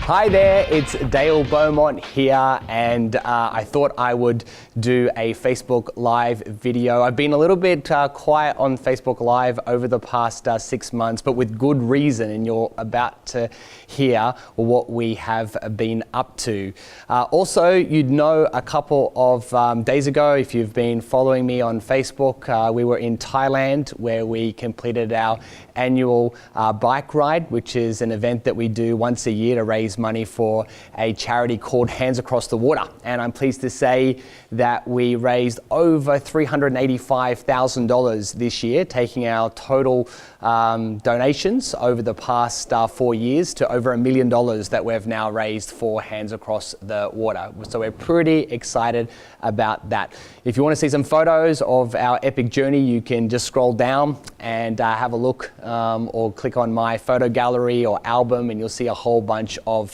Hi there, it's Dale Beaumont here, and I thought I would do a Facebook Live video. I've been a little bit quiet on Facebook Live over the past 6 months, but with good reason, and you're about to hear what we have been up to. Also, you'd know a couple of days ago, if you've been following me on Facebook, we were in Thailand where we completed our annual bike ride, which is an event that we do once a year to raise money for a charity called Hands Across the Water. And I'm pleased to say that we raised over $385,000 this year, taking our total donations over the past 4 years to over $1 million that we've now raised for Hands Across the Water. So we're pretty excited about that. If you want to see some photos of our epic journey, you can just scroll down and have a look or click on my photo gallery or album, and you'll see a whole bunch of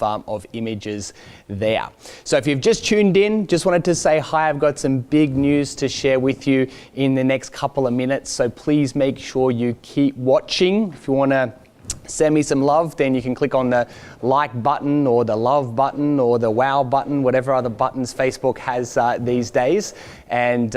images there. So if you've just tuned in, just wanted to say hi. I've got some big news to share with you in the next couple of minutes, so please make sure you keep watching. If you want to send me some love, then you can click on the like button or the love button or the wow button, whatever other buttons Facebook has these days, and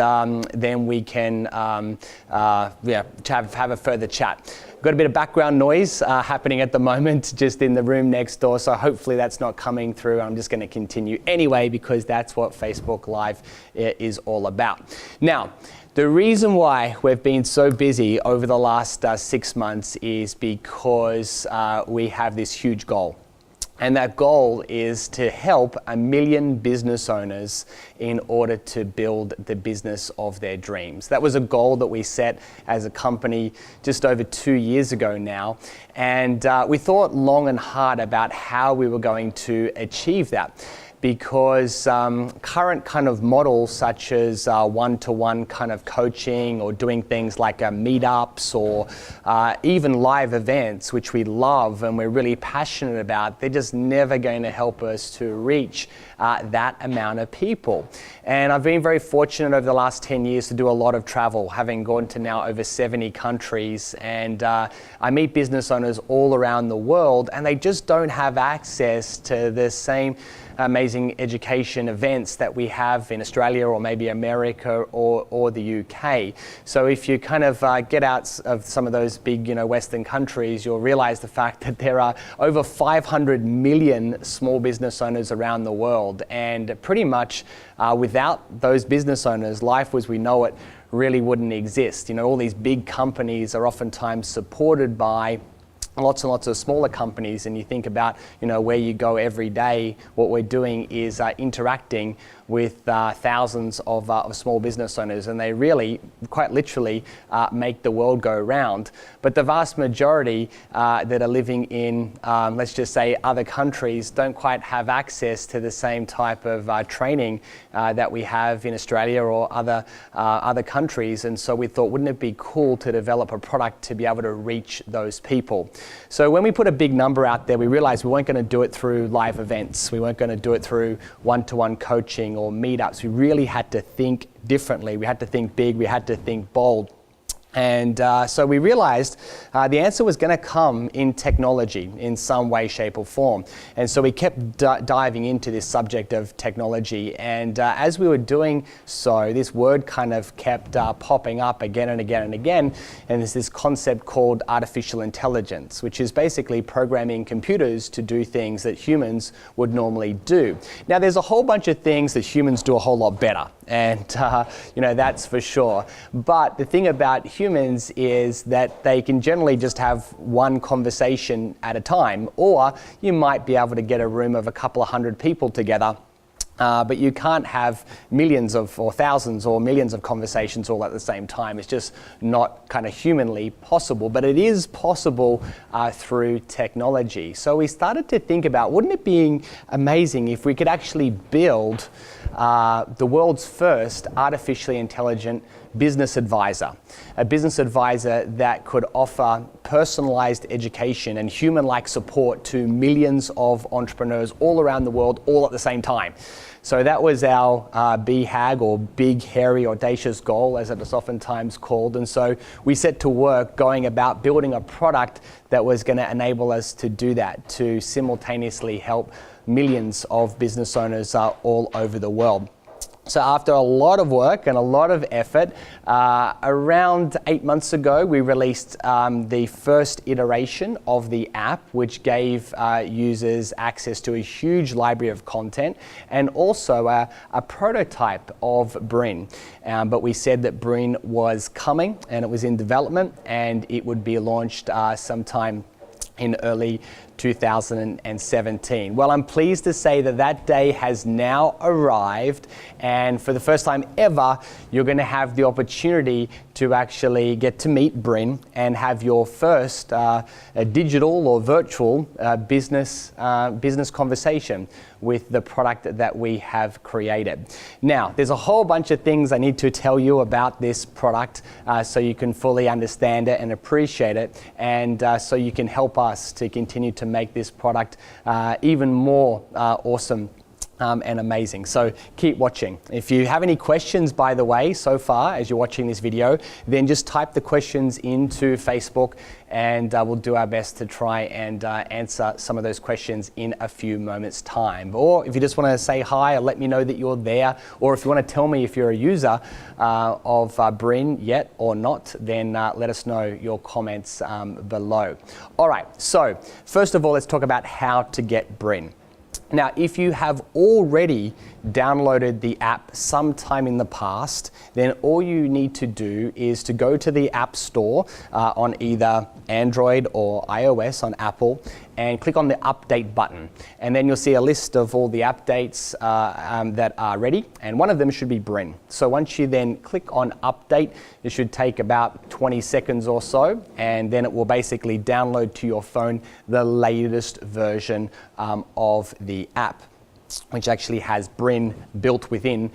then we can have a further chat. Got a bit of background noise happening at the moment just in the room next door, so hopefully that's not coming through. I'm just going to continue anyway because that's what Facebook Live is all about. Now, the reason why we've been so busy over the last 6 months is because we have this huge goal. And that goal is to help 1 million business owners in order to build the business of their dreams. That was a goal that we set as a company just over 2 years ago now. And we thought long and hard about how we were going to achieve that, because current kind of models such as one-to-one kind of coaching or doing things like meetups or even live events, which we love and we're really passionate about, they're just never going to help us to reach that amount of people. And I've been very fortunate over the last 10 years to do a lot of travel, having gone to now over 70 countries, and I meet business owners all around the world, and they just don't have access to the same amazing education events that we have in Australia or maybe America or the UK. So if you kind of get out of some of those big, Western countries, you'll realize the fact that there are over 500 million small business owners around the world, and pretty much without those business owners, life as we know it really wouldn't exist. All these big companies are oftentimes supported by lots and lots of smaller companies, and you think about where you go every day, what we're doing is interacting with thousands of small business owners, and they really, quite literally, make the world go round. But the vast majority that are living in, let's just say, other countries don't quite have access to the same type of training that we have in Australia or other countries, and so we thought, wouldn't it be cool to develop a product to be able to reach those people? So when we put a big number out there, we realized we weren't going to do it through live events. We weren't going to do it through one-to-one coaching or meetups. We really had to think differently. We had to think big. We had to think bold. And so we realized the answer was going to come in technology in some way, shape or form. And so we kept diving into this subject of technology. And as we were doing so, this word kind of kept popping up again and again and again. And there's this concept called artificial intelligence, which is basically programming computers to do things that humans would normally do. Now, there's a whole bunch of things that humans do a whole lot better. And that's for sure. But the thing about humans is that they can generally just have one conversation at a time, or you might be able to get a room of a couple of hundred people together. But you can't have millions or thousands or millions of conversations all at the same time. It's just not kind of humanly possible, but it is possible through technology. So we started to think about, wouldn't it be amazing if we could actually build the world's first artificially intelligent business advisor. A business advisor that could offer personalized education and human-like support to millions of entrepreneurs all around the world, all at the same time. So that was our BHAG, or Big, Hairy, Audacious goal, as it is oftentimes called. And so we set to work going about building a product that was going to enable us to do that, to simultaneously help millions of business owners all over the world. So after a lot of work and a lot of effort, around 8 months ago, we released the first iteration of the app, which gave users access to a huge library of content and also a prototype of BRiN. But we said that BRiN was coming and it was in development and it would be launched sometime in early 2017. Well, I'm pleased to say that that day has now arrived, and for the first time ever, you're going to have the opportunity to actually get to meet BRiN and have your first digital or virtual business conversation with the product that we have created. Now, there's a whole bunch of things I need to tell you about this product so you can fully understand it and appreciate it, and so you can help us to continue to make this product even more awesome and amazing. So keep watching. If you have any questions, by the way, so far as you're watching this video, then just type the questions into Facebook and we'll do our best to try and answer some of those questions in a few moments' time. Or if you just want to say hi or let me know that you're there, or if you want to tell me if you're a user of BRiN yet or not, then let us know your comments below. All right, so first of all, let's talk about how to get BRiN. Now, if you have already downloaded the app sometime in the past, then all you need to do is to go to the App Store on either Android or iOS on Apple and click on the update button. And then you'll see a list of all the updates that are ready, and one of them should be BRiN. So once you then click on update, it should take about 20 seconds or so, and then it will basically download to your phone the latest version of the app, which actually has BRiN built within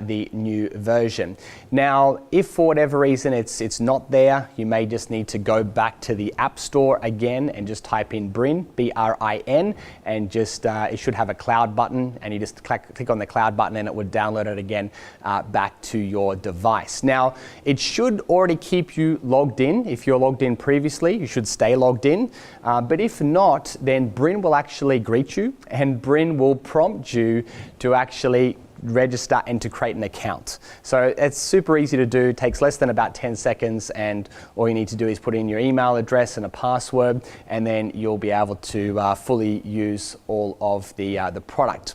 the new version. Now, if for whatever reason it's not there, you may just need to go back to the App Store again and just type in BRiN, B-R-I-N, and just it should have a cloud button, and you just click on the cloud button and it would download it again back to your device. Now, it should already keep you logged in. If you're logged in previously, you should stay logged in. But if not, then BRiN will actually greet you, and BRiN will prompt you to actually register and to create an account. So it's super easy to do, takes less than about 10 seconds, and all you need to do is put in your email address and a password, and then you'll be able to fully use all of the product.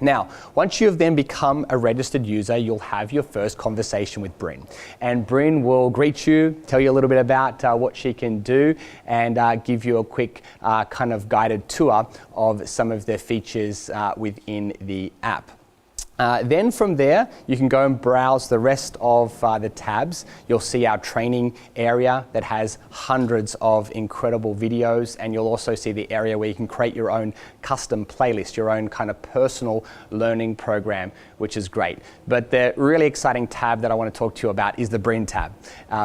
Now, once you have then become a registered user, you'll have your first conversation with BRiN. And BRiN will greet you, tell you a little bit about what she can do, and give you a quick kind of guided tour of some of the features within the app. Then from there, you can go and browse the rest of the tabs. You'll see our training area that has hundreds of incredible videos, and you'll also see the area where you can create your own custom playlist, your own kind of personal learning program, which is great. But the really exciting tab that I want to talk to you about is the BRiN tab,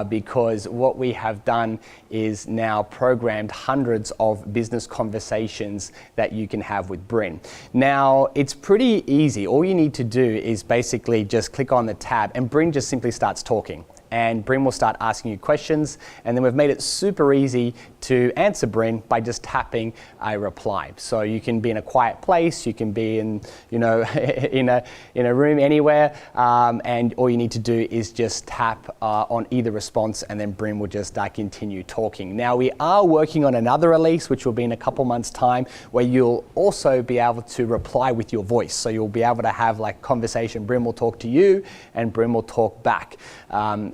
because what we have done is now programmed hundreds of business conversations that you can have with BRiN. Now, it's pretty easy. All you need to do is basically just click on the tab, and BRiN just simply starts talking. And BRiN will start asking you questions, and then we've made it super easy to answer BRiN by just tapping a reply. So you can be in a quiet place, you can be in, in a room anywhere, and all you need to do is just tap on either response, and then BRiN will just continue talking. Now, we are working on another release, which will be in a couple months' time, where you'll also be able to reply with your voice. So you'll be able to have like conversation. BRiN will talk to you, and BRiN will talk back.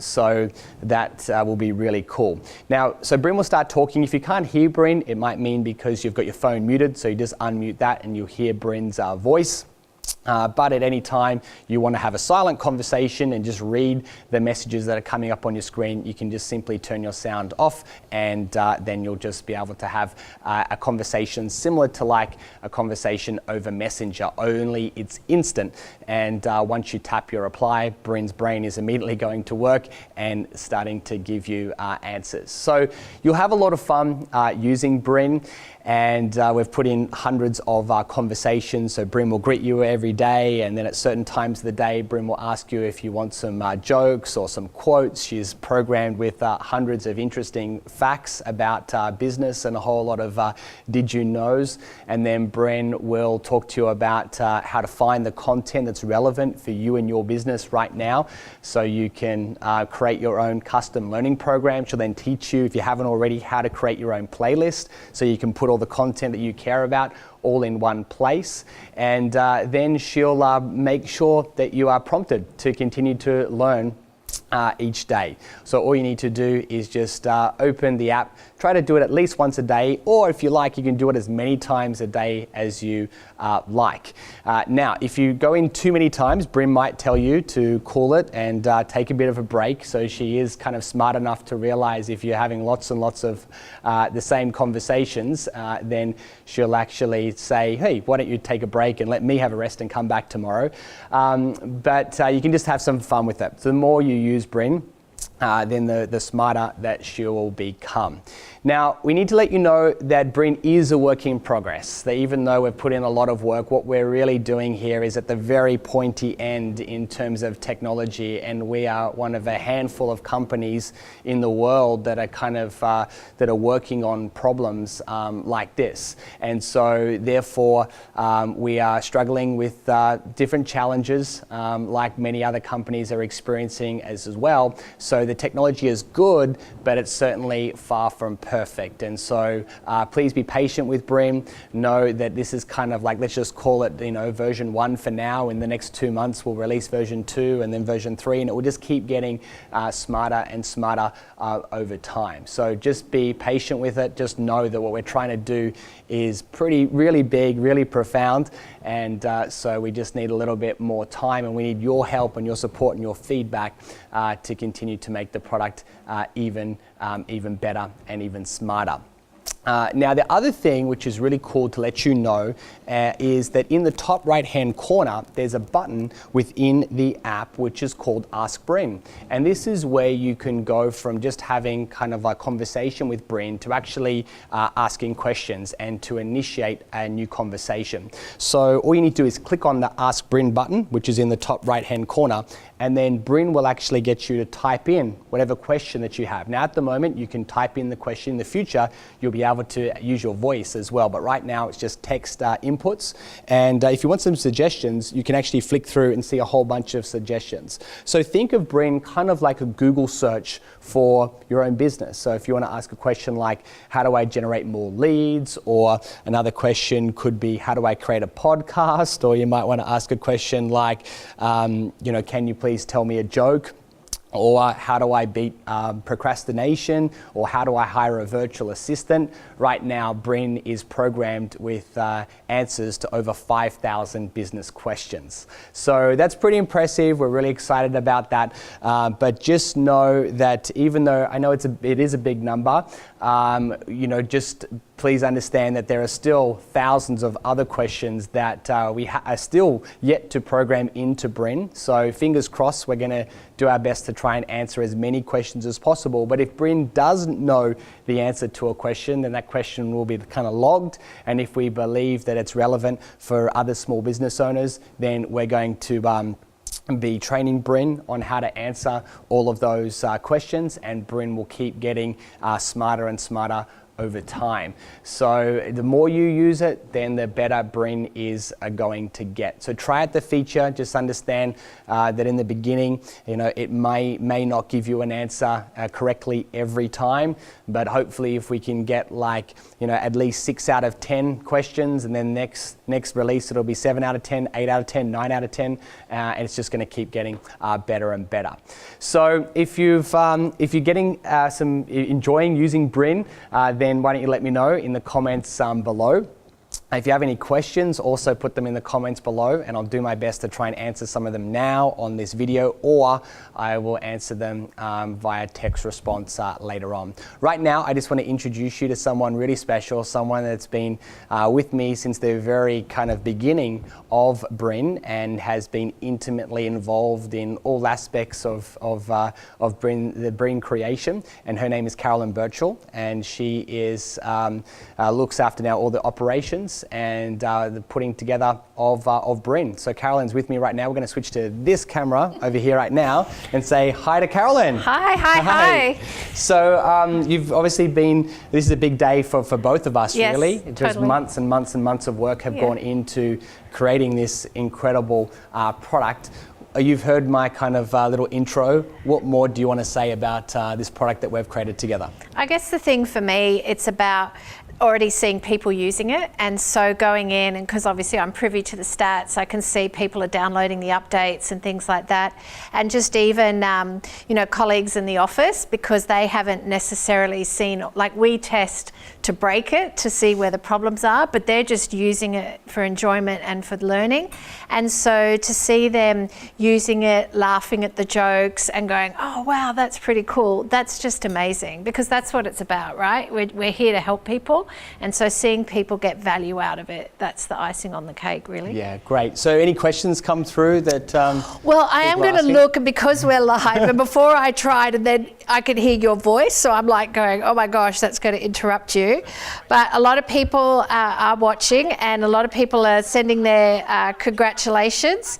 So that will be really cool. Now, so BRiN will start talking. If you can't hear BRiN, it might mean because you've got your phone muted, so you just unmute that and you'll hear BRiN's voice. But at any time you want to have a silent conversation and just read the messages that are coming up on your screen, you can just simply turn your sound off, and then you'll just be able to have a conversation similar to like a conversation over Messenger, only it's instant. And once you tap your reply, BRiN's brain is immediately going to work and starting to give you answers. So you'll have a lot of fun using BRiN. And we've put in hundreds of conversations. So BRiN will greet you every day, and then at certain times of the day, BRiN will ask you if you want some jokes or some quotes. She's programmed with hundreds of interesting facts about business and a whole lot of did you knows. And then BRiN will talk to you about how to find the content that's relevant for you and your business right now. So you can create your own custom learning program. She'll then teach you, if you haven't already, how to create your own playlist. So you can put all the content that you care about all in one place, and then she'll make sure that you are prompted to continue to learn each day. So all you need to do is just open the app, try to do it at least once a day, or if you like, you can do it as many times a day as you like. Now, if you go in too many times, BRiN might tell you to call it and take a bit of a break. So she is kind of smart enough to realize if you're having lots and lots of the same conversations, then she'll actually say, hey, why don't you take a break and let me have a rest and come back tomorrow. But you can just have some fun with it. So the more you use BRiN, then the smarter that she will become. Now, we need to let you know that BRiN is a work in progress. That even though we've put in a lot of work, what we're really doing here is at the very pointy end in terms of technology, and we are one of a handful of companies in the world that are kind of that are working on problems like this. And so, therefore, we are struggling with different challenges, like many other companies are experiencing as well. So the technology is good, but it's certainly far from perfect. And so please be patient with BRiN. Know that this is kind of like, let's just call it, version 1 for now. In the next 2 months, we'll release version 2 and then version 3, and it will just keep getting smarter and smarter over time. So just be patient with it. Just know that what we're trying to do is really big, really profound. And so we just need a little bit more time, and we need your help and your support and your feedback to continue to make the product even better and even smarter. Now, the other thing which is really cool to let you know is that in the top right-hand corner, there's a button within the app which is called Ask BRiN. And this is where you can go from just having kind of a conversation with BRiN to actually asking questions and to initiate a new conversation. So all you need to do is click on the Ask BRiN button, which is in the top right-hand corner, and then BRiN will actually get you to type in whatever question that you have. Now, at the moment, you can type in the question. In the future, you'll be able to use your voice as well, but right now it's just text inputs. And if you want some suggestions, you can actually flick through and see a whole bunch of suggestions. So think of BRiN kind of like a Google search for your own business. So if you want to ask a question like, how do I generate more leads? Or another question could be, how do I create a podcast? Or you might want to ask a question like, can you please tell me a joke? Or how do I beat procrastination? Or how do I hire a virtual assistant? Right now, BRiN is programmed with answers to over 5,000 business questions. So that's pretty impressive. We're really excited about that. But just know that even though I know it is a big number, just please understand that there are still thousands of other questions that we are still yet to program into BRiN. So fingers crossed, we're going to do our best to try and answer as many questions as possible. But if BRiN doesn't know the answer to a question, then that question will be kind of logged. And if we believe that it's relevant for other small business owners, then we're going to be training BRiN on how to answer all of those questions, and BRiN will keep getting smarter and smarter over time. So the more you use it, then the better BRiN is going to get. So try out the feature. Just understand that in the beginning, it may not give you an answer correctly every time, but hopefully if we can get at least 6 out of 10 questions, and then next release it'll be 7 out of 10, 8 out of 10, 9 out of 10, and it's just going to keep getting better and better. So if you're getting enjoying using BRiN, then why don't you let me know in the comments below. If you have any questions, also put them in the comments below, and I'll do my best to try and answer some of them now on this video, or I will answer them via text response later on. Right now, I just want to introduce you to someone really special, someone that's been with me since the very kind of beginning of BRiN and has been intimately involved in all aspects of BRiN, the BRiN creation. And her name is Carolyn Birchall, and she is looks after now all the operations and the putting together of BRiN. So Carolyn's with me right now. We're going to switch to this camera over here right now and say hi to Carolyn. Hi. So you've obviously been, this is a big day for both of us, yes, really. Totally. Just months and months and months of work have gone into creating this incredible product. You've heard my kind of little intro. What more do you want to say about this product that we've created together? I guess the thing for me, it's about already seeing people using it, and so going in, and because obviously I'm privy to the stats, I can see people are downloading the updates and things like that, and just even colleagues in the office, because they haven't necessarily seen, like we test to break it to see where the problems are, but they're just using it for enjoyment and for learning. And so to see them using it, laughing at the jokes and going, oh wow, that's pretty cool, that's just amazing, because that's what it's about, right? We're here to help people. And so seeing people get value out of it, that's the icing on the cake, really. Yeah, great. So any questions come through that well, I am going to look, and because we're live, and before I tried, and then I could hear your voice, so I'm like going, oh my gosh, that's going to interrupt you. But a lot of people are watching, and a lot of people are sending their congratulations.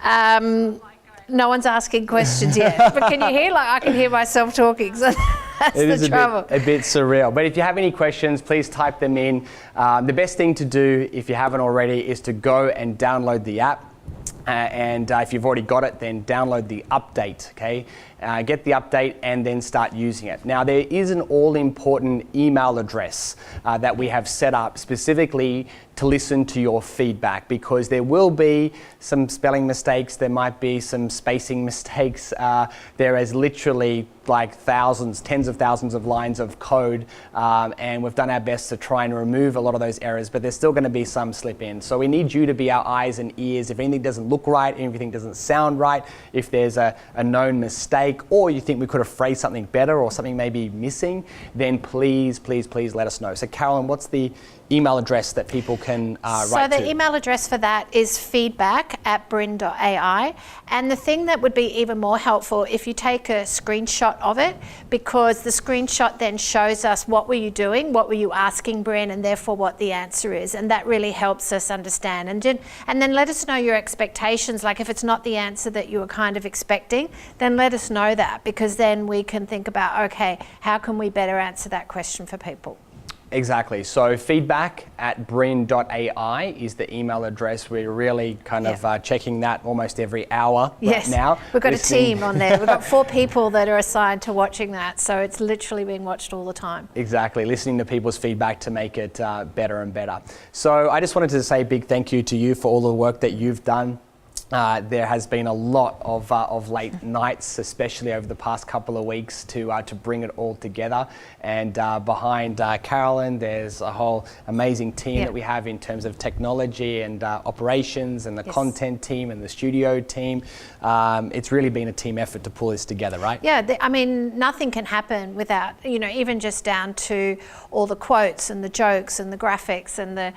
No one's asking questions yet, but can you hear? Like I can hear myself talking. So that's the trouble. A bit surreal. But if you have any questions, please type them in. The best thing to do, if you haven't already, is to go and download the app. And if you've already got it, then download the update, okay? Get the update and then start using it. Now, there is an all-important email address that we have set up specifically to listen to your feedback, because there will be some spelling mistakes, there might be some spacing mistakes. There is literally like thousands, tens of thousands of lines of code, and we've done our best to try and remove a lot of those errors, but there's still going to be some slip in. So we need you to be our eyes and ears. If anything doesn't look right, anything doesn't sound right, if there's a known mistake, or you think we could have phrased something better or something may be missing, then please let us know. So Carolyn, what's the email address that people can write to? So the email address for that is feedback@brin.ai. And the thing that would be even more helpful if you take a screenshot of it, because the screenshot then shows us what were you doing, what were you asking BRiN, and therefore what the answer is. And that really helps us understand. And then let us know your expectations. Like if it's not the answer that you were kind of expecting, then let us know that, because then we can think about, okay, how can we better answer that question for people? Exactly. So feedback@brin.ai is the email address. We're really kind of checking that almost every hour right now. We've got a team on there. We've got 4 people that are assigned to watching that. So it's literally being watched all the time. Exactly. Listening to people's feedback to make it better and better. So I just wanted to say a big thank you to you for all the work that you've done. There has been a lot of late nights, especially over the past couple of weeks, to bring it all together. And behind Carolyn, there's a whole amazing team that we have in terms of technology and operations, and the content team and the studio team. It's really been a team effort to pull this together, right? Yeah, I mean, nothing can happen without, even just down to all the quotes and the jokes and the graphics and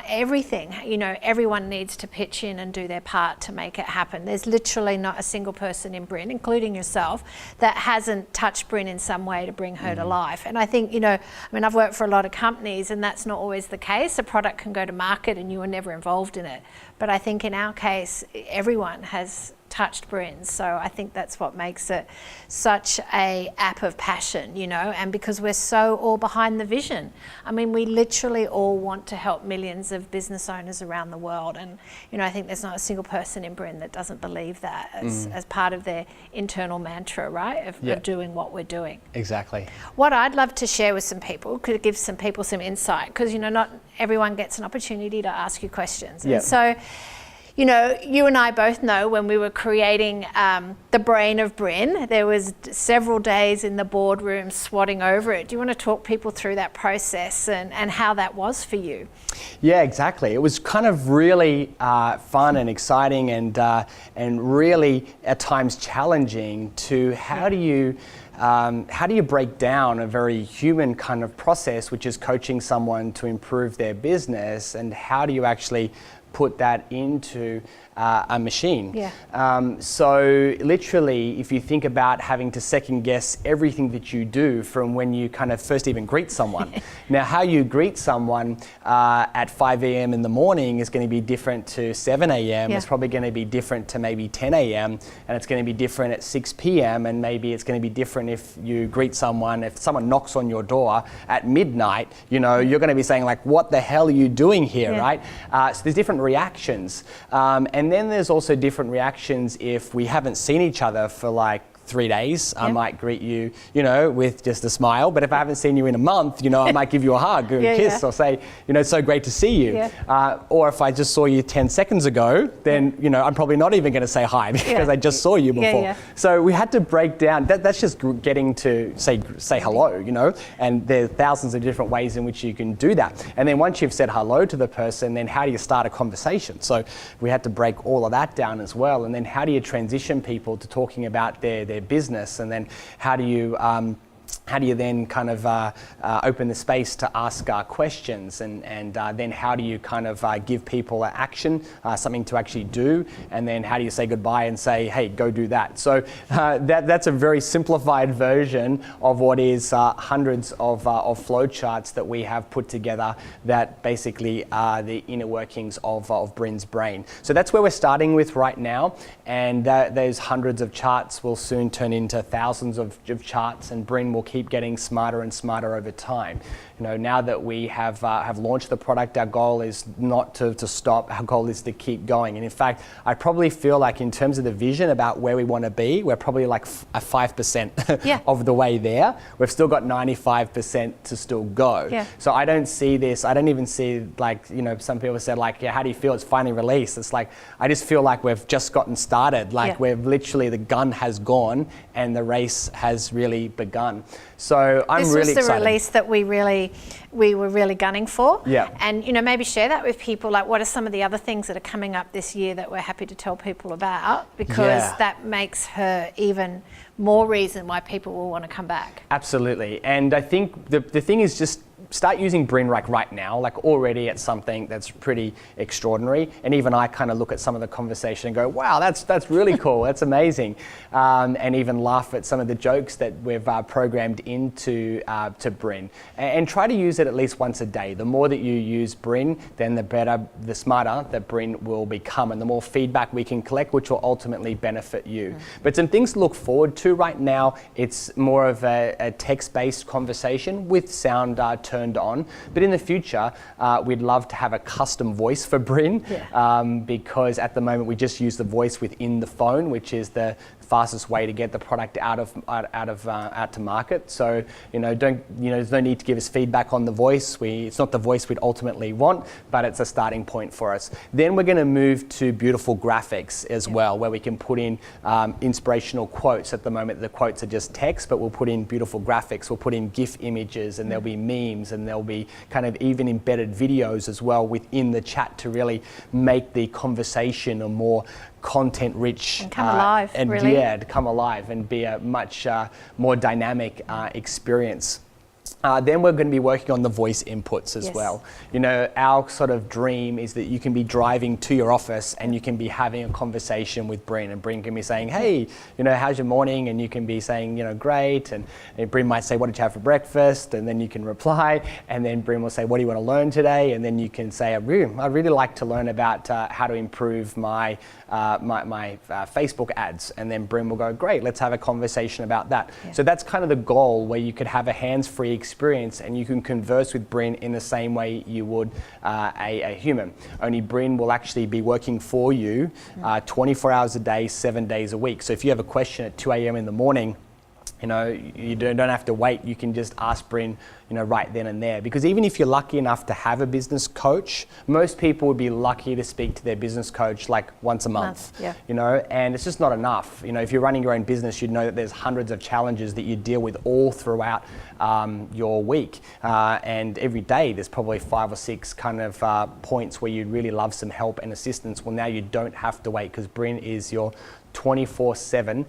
everything. Everyone needs to pitch in and do their part to make it happen. There's literally not a single person in BRiN, including yourself, that hasn't touched BRiN in some way to bring her to life. And I think, I've worked for a lot of companies, and that's not always the case. A product can go to market and you were never involved in it. But I think in our case, everyone has touched BRiN. So I think that's what makes it such a app of passion, and because we're so all behind the vision. I mean, we literally all want to help millions of business owners around the world. And, I think there's not a single person in BRiN that doesn't believe that as part of their internal mantra, right, of doing what we're doing. Exactly. What I'd love to share with some people, could give some people some insight, because, not everyone gets an opportunity to ask you questions. And so you know, you and I both know when we were creating the brain of BRiN, there was several days in the boardroom swatting over it. Do you want to talk people through that process and how that was for you? Yeah, exactly. It was kind of really fun and exciting and really at times challenging to how do you break down a very human kind of process, which is coaching someone to improve their business, and how do you actually put that into a machine? Yeah. So literally, if you think about having to second guess everything that you do from when you kind of first even greet someone. Now, how you greet someone at 5 a.m. in the morning is going to be different to 7 a.m. Yeah. It's probably going to be different to maybe 10 a.m. and it's going to be different at 6 p.m. and maybe it's going to be different if you greet someone, if someone knocks on your door at midnight, you know, you're going to be saying like, what the hell are you doing here, Yeah. right? So there's different reactions. And then there's also different reactions if we haven't seen each other for like 3 days. I might greet you, you know, with just a smile. But if I haven't seen you in a month, you know, I might give you a hug or a kiss or say, you know, it's so great to see you. Yeah. Or if I just saw you 10 seconds ago, then, you know, I'm probably not even going to say hi because I just saw you before. Yeah. So we had to break down, that's just getting to say hello, you know, and there are thousands of different ways in which you can do that. And then once you've said hello to the person, then how do you start a conversation? So we had to break all of that down as well. And then how do you transition people to talking about their business, and then how do you then kind of open the space to ask questions, and then how do you kind of give people an action, something to actually do, and then how do you say goodbye and say, hey, go do that. So that's a very simplified version of what is hundreds of flowcharts that we have put together that basically are the inner workings of BRiN's brain. So that's where we're starting with right now, and those hundreds of charts will soon turn into thousands of charts, and BRiN will keep getting smarter and smarter over time. You know, now that we have launched the product, our goal is not to stop. Our goal is to keep going. And in fact, I probably feel like in terms of the vision about where we want to be, we're probably like a 5% of the way there. We've still got 95% to still go. Yeah. So I don't see this. I don't even see, like, you know, some people said like, yeah, how do you feel? It's finally released. It's like, I just feel like we've just gotten started. Like we've literally, the gun has gone and the race has really begun. So I'm really excited. This was the release that we were really gunning for. Yeah. And, you know, maybe share that with people. Like, what are some of the other things that are coming up this year that we're happy to tell people about? Because that makes her even more reason why people will want to come back. Absolutely. And I think the thing is just start using BRiN like right now, like already at something that's pretty extraordinary. And even I kind of look at some of the conversation and go, wow, that's really cool. That's amazing. And even laugh at some of the jokes that we've programmed into to BRiN. And try to use it at least once a day. The more that you use BRiN, then the better, the smarter that BRiN will become, and the more feedback we can collect, which will ultimately benefit you. But some things to look forward to right now. It's more of a text-based conversation with sound turned on. But in the future, we'd love to have a custom voice for BRiN, because at the moment we just use the voice within the phone, which is the fastest way to get the product out to market. So there's no need to give us feedback on the voice. It's not the voice we'd ultimately want, but it's a starting point for us. Then we're going to move to beautiful graphics as well, where we can put in inspirational quotes. At the moment, the quotes are just text, but we'll put in beautiful graphics. We'll put in GIF images, and there'll be memes, and there'll be kind of even embedded videos as well within the chat to really make the conversation a more content-rich and come alive, really. To come alive and be a much more dynamic experience. Then we're going to be working on the voice inputs as well. You know, our sort of dream is that you can be driving to your office and you can be having a conversation with BRiN, and BRiN can be saying, hey, you know, how's your morning? And you can be saying, you know, great. And BRiN might say, what did you have for breakfast? And then you can reply. And then BRiN will say, what do you want to learn today? And then you can say, I'd really like to learn about how to improve my Facebook ads. And then BRiN will go, great, let's have a conversation about that. So that's kind of the goal, where you could have a hands-free experience and you can converse with BRiN in the same way you would a human. Only BRiN will actually be working for you 24 hours a day, 7 days a week. So if you have a question at 2 a.m. in the morning, You know, you don't have to wait. You can just ask BRiN, you know, right then and there. Because even if you're lucky enough to have a business coach, most people would be lucky to speak to their business coach like once a month. Yeah. You know, and it's just not enough. You know, if you're running your own business, you'd know that there's hundreds of challenges that you deal with all throughout your week. And every day there's probably 5 or 6 kind of points where you'd really love some help and assistance. Well, now you don't have to wait because BRiN is your 24/7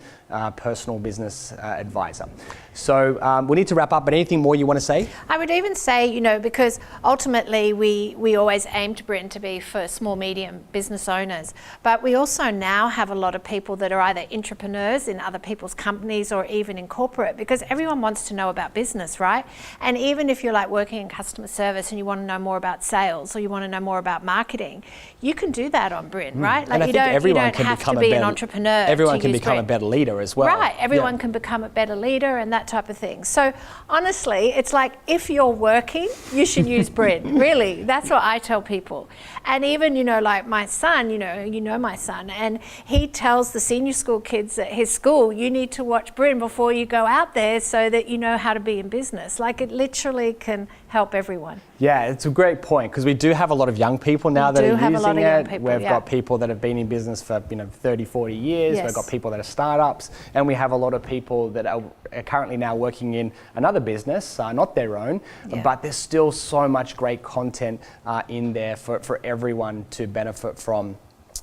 personal business advisor. So we need to wrap up, but anything more you want to say? I would even say, you know, because ultimately we always aimed BRiN to be for small, medium business owners, but we also now have a lot of people that are either entrepreneurs in other people's companies or even in corporate, because everyone wants to know about business, right? And even if you're like working in customer service and you want to know more about sales or you want to know more about marketing, you can do that on BRiN, right? Like you don't have to be an entrepreneur. Everyone can become BRiN. a better leader as well. Right, everyone can become a better leader and that type of thing. So honestly, it's like if you're working, you should use BRiN. Really, that's what I tell people. And even, you know, like my son, you know my son, and he tells the senior school kids at his school, you need to watch BRiN before you go out there so that you know how to be in business. Like it literally can help everyone. Yeah, it's a great point because we do have a lot of young people now that are using it. We've got people that have been in business for 30, 40 years. Yes. We've got people that are startups, and we have a lot of people that are currently now working in another business, not their own, but there's still so much great content in there for everyone to benefit from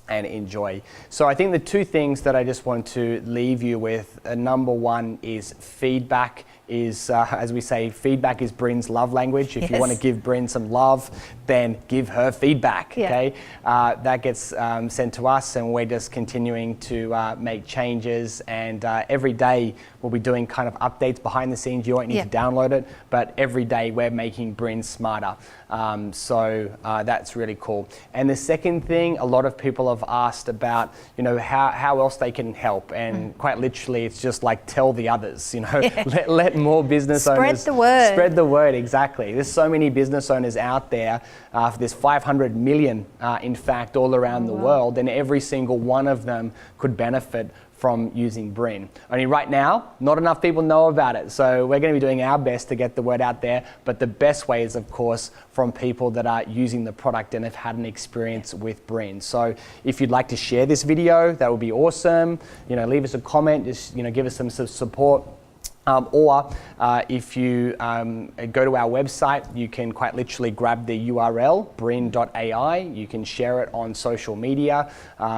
and enjoy. So I think the 2 things that I just want to leave you with, number 1 is feedback is, as we say, feedback is BRiN's love language. If you want to give BRiN some love, then give her feedback, okay? That gets sent to us, and we're just continuing to make changes, and every day we'll be doing kind of updates behind the scenes. You won't need to download it, but every day we're making BRiN smarter. So that's really cool. And the second thing, a lot of people have asked about, you know, how else they can help, and quite literally it's just like tell the others, you know, let more business owners spread the word. Exactly. There's so many business owners out there. There's 500 million, in fact, all around the world, and every single one of them could benefit from using BRiN. Only right now, not enough people know about it. So we're going to be doing our best to get the word out there. But the best way is, of course, from people that are using the product and have had an experience with BRiN. So if you'd like to share this video, that would be awesome. You know, leave us a comment, just, you know, give us some support. Or if you go to our website, you can quite literally grab the URL, BRiN.ai. You can share it on social media.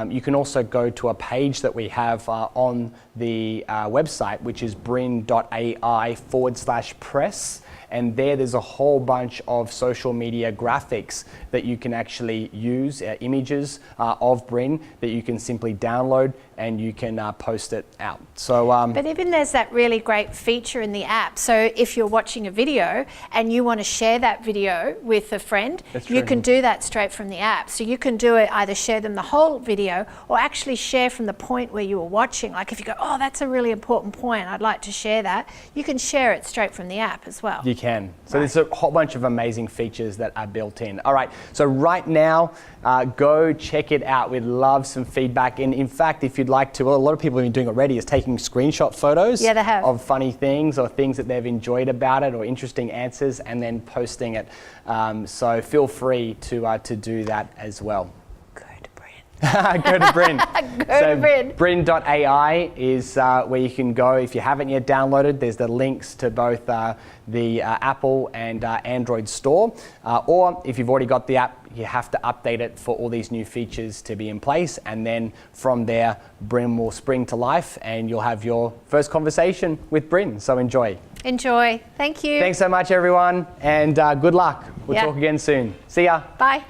You can also go to a page that we have on the website, which is BRiN.ai/press. And there's a whole bunch of social media graphics that you can actually use, images of BRiN that you can simply download and you can post it out. So, but even there's that really great feature in the app. So if you're watching a video and you want to share that video with a friend, you can do that straight from the app. So you can do it, either share them the whole video or actually share from the point where you were watching. Like if you go, oh, that's a really important point, I'd like to share that, you can share it straight from the app as well. You can. So there's a whole bunch of amazing features that are built in. All right, so right now, go check it out. We'd love some feedback. And in fact, if you'd like to, well, a lot of people have been doing already is taking screenshot photos of funny things or things that they've enjoyed about it or interesting answers and then posting it. So feel free to do that as well. Go to BRiN. Go to BRiN. BRiN.ai is where you can go. If you haven't yet downloaded, there's the links to both the Apple and Android store. Or if you've already got the app, you have to update it for all these new features to be in place. And then from there, BRiN will spring to life and you'll have your first conversation with BRiN. So enjoy. Enjoy. Thank you. Thanks so much, everyone. And good luck. We'll talk again soon. See ya. Bye.